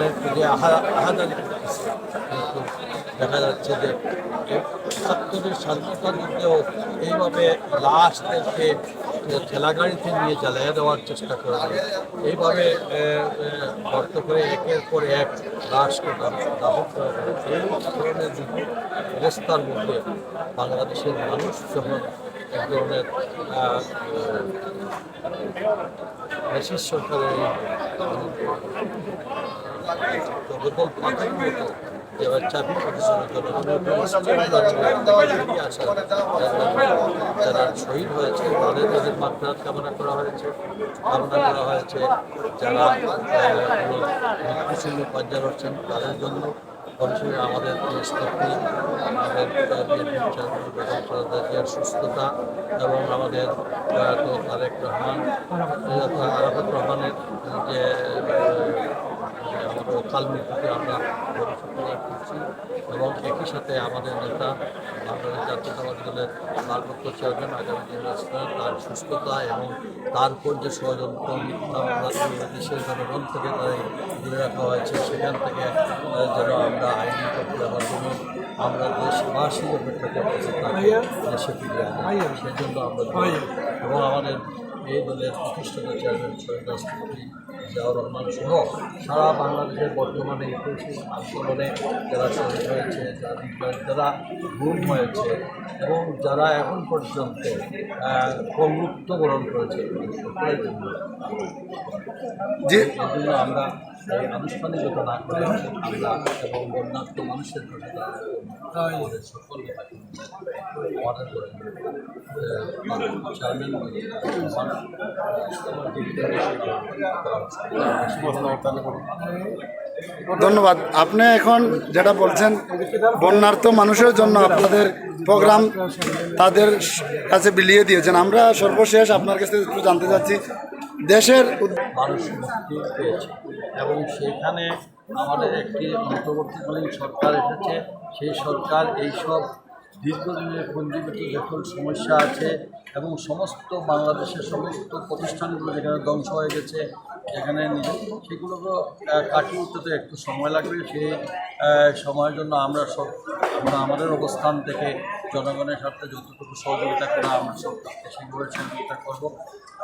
অনেক যে আহাজারি করতেছে, কিন্তু দেখা যাচ্ছে যে ৭১-এর স্বাধীনতা যুদ্ধেও এইভাবে লাশদেরকে ঠেলাগাড়িতে নিয়ে জ্বালিয়ে দেওয়ার চেষ্টা করা হয়, এইভাবে গর্ত করে একের পর এক লাশকে দাহ করা হয়। এই ধরনের অবস্থার মধ্যে বাংলাদেশের মানুষ যখন এক ধরনের ব্রিটিশ সরকারের জগদল পাতার মতো এবার চাবি যারা শহীদ হয়েছে তাদের মাত্রার কামনা করা হয়েছে, যারা মৃত্যুশূন্য পর্যায়ে রয়েছেন তাদের জন্য অবশ্যই আমাদের দেশনেত্রী, আমাদের জিয়ার সুস্থতা এবং আমাদের তারেক রহমান, আরাফাত রহমানের যে আমাদের অকাল মৃত্যুকে আমরা ভবিষ্যৎ করছি এবং একই সাথে আমাদের নেতা বাংলাদেশ জাতীয়তাবাদী দলের ভারপ্রাপ্ত চেয়ারম্যান আগামী নির্বাচনে তার সুস্থতা এবং তার উপর যে ষড়যন্ত্র মিথ্যা দেশের জনগণ থেকে তাই দূরে রাখা হয়েছে সেখান থেকে যেন আমরা আইনি প্রক্রিয়া মাধ্যমে আমরা দেশবাসীর অপেক্ষা করতেছি তাকে দেশে ফিরে আনি। সেজন্য আমরা এবং আমাদের এই দলের প্রতিষ্ঠাতা চেয়ারম্যান শহীদ রাষ্ট্রপতি জিয়াউর রহমান সহ সারা বাংলাদেশের বর্তমানে একুশে আন্দোলনে যারা শহীদ হয়েছে, যারা গুম হয়েছে এবং যারা এখন পর্যন্ত মৃত্যুবরণ করেছে সকলের জন্য এজন্য আমরা এই আনুষ্ঠানিকতা না করে আমরা এবং বন্যার্থ মানুষের জন্য আমাদের সকলকে আমাদের চেয়ারম্যান ধন্যবাদ। আপনি এখন যেটা বলছেন বন্যার্থ মানুষের জন্য আপনাদের প্রোগ্রাম তাদের কাছে বিলিয়ে দিয়েছেন, আমরা সর্বশেষ আপনার কাছে একটু জানতে চাচ্ছি দেশের মানুষ মুক্তি পেয়েছে এবং সেখানে আমাদের একটি অন্তর্বর্তীকালীন সরকার এসেছে। সেই সরকার এইসব দীর্ঘদিনের পুঞ্জীভূত যখন সমস্যা আছে এবং সমস্ত বাংলাদেশের সমস্ত প্রতিষ্ঠানগুলো যেখানে ধ্বংস হয়ে গেছে, যেখানে সেগুলোকে কাটিয়ে উঠতে তো একটু সময় লাগবে। সেই সময়ের জন্য আমরা আমাদের অবস্থান থেকে জনগণের সাথে যতটুকু সহযোগিতা করা আমরা সরকারকে সেইভাবে সহযোগিতা করব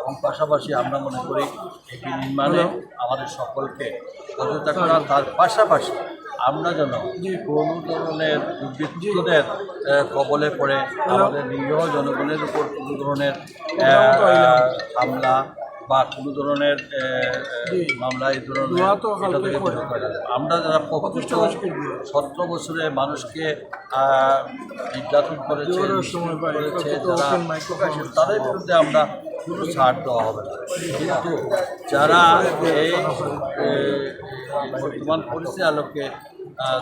এবং পাশাপাশি আমরা মনে করি এটি নির্মাণে আমাদের সকলকে সহযোগিতা করা, তার পাশাপাশি আমরা যেন কোনো ধরনের দুর্বৃত্তদের কবলে পড়ে আমাদের নিরীহ জনগণের উপর কোনো ধরনের হামলা বা কোনো ধরনের মামলা এই ধরনের আমরা যারা 17 বছরে মানুষকে নির্যাতন করেছে তাদের বিরুদ্ধে আমরা কোনো ছাড় দেওয়া হবে না। কিন্তু যারা এই বর্তমান পরিস্থিতির আলোকে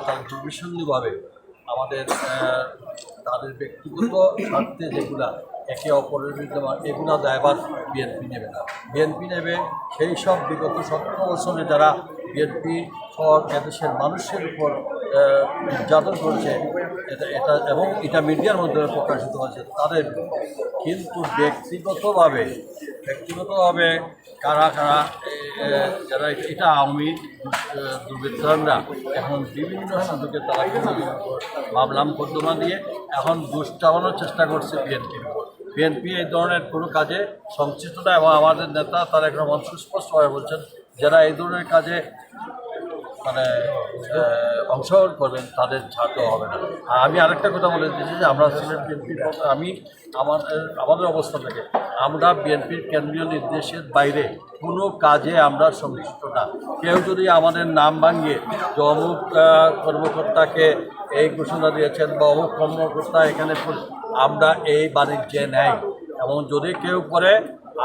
তারা দুর্বিসন্ধিভাবে আমাদের তাদের ব্যক্তিগত স্বার্থে যেগুলা একে অপরের বিরুদ্ধে এগুলো দায়ভার বিএনপি নেবে না। বিএনপি নেবে সেই সব বিগত 17 বছরে যারা বিএনপি সহ এদেশের মানুষের উপর নির্যাতন করছে এটা এবং এটা মিডিয়ার মাধ্যমে প্রকাশিত হয়েছে তাদের। কিন্তু ব্যক্তিগতভাবে কারা যারা এটা আওয়ামী দুর্বৃত্তরা এখন বিভিন্ন সুযোগে তারা মামলা মোকদ্দমা দিয়ে এখন দুষ্টাবানোর চেষ্টা করছে বিএনপির উপর। বিএনপি এই ধরনের কোনো কাজে সংশ্লিষ্ট না এবং আমাদের নেতা তারেক রহমান সুস্পষ্টভাবে বলছেন যারা এই ধরনের কাজে মানে অংশগ্রহণ করবেন তাদের ছাড় দেওয়া হবে না। আর আমি আরেকটা কথা বলে দিচ্ছি যে আমরা সিলেট বিএনপির আমি আমাদের অবস্থান থেকে আমরা বিএনপির কেন্দ্রীয় নির্দেশের বাইরে কোনো কাজে আমরা সংশ্লিষ্ট না। কেউ যদি আমাদের নাম ভাঙিয়ে যে অমুক কর্মকর্তাকে এই ঘোষণা দিয়েছেন বা অমুক কর্মকর্তা এখানে আমরা এই বাণিজ্যে নেই এবং যদি কেউ করে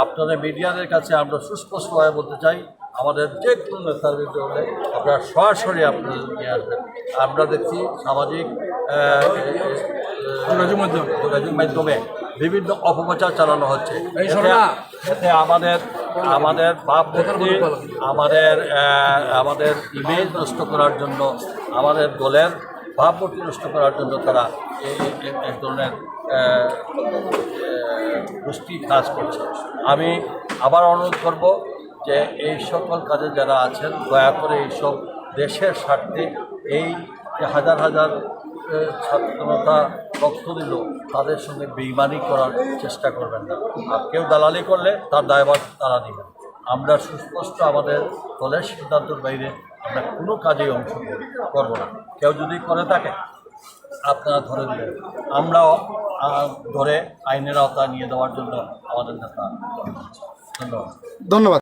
আপনাদের মিডিয়াদের কাছে আমরা সুস্পষ্টভাবে বলতে চাই আমাদের যে কোনো নেতার বিরুদ্ধে হলে আপনারা সরাসরি আপনাদের নিয়ে আসবেন। আমরা দেখছি সামাজিক যোগাযোগ মাধ্যমে বিভিন্ন অপপ্রচার চালানো হচ্ছে। এতে আমাদের ভাবমূর্তি আমাদের ইমেজ নষ্ট করার জন্য, আমাদের দলের ভাবমূর্তি নষ্ট করার জন্য তারা এক ধরনের গোষ্ঠী কাজ করছে। আমি আবার অনুরোধ করব যে এই সকল কাজে যারা আছেন দয়া করে এইসব দেশের স্বার্থে এই যে হাজার হাজার ছাত্রতা রক্ত দিল তাদের সঙ্গে বেইমানি করার চেষ্টা করবেন না। আর কেউ দালালি করলে তার দায়ভার তারা নেবেন। আমরা সুস্পষ্ট আমাদের দলের সিদ্ধান্তের বাইরে আমরা কোনো কাজেই অংশগ্রহণ করব না। কেউ যদি করে থাকে আপনারা ধরে দিলেন, আমরাও ধরে আইনের আওতায় নিয়ে দেওয়ার জন্য আমাদের নেতা। ধন্যবাদ। ধন্যবাদ।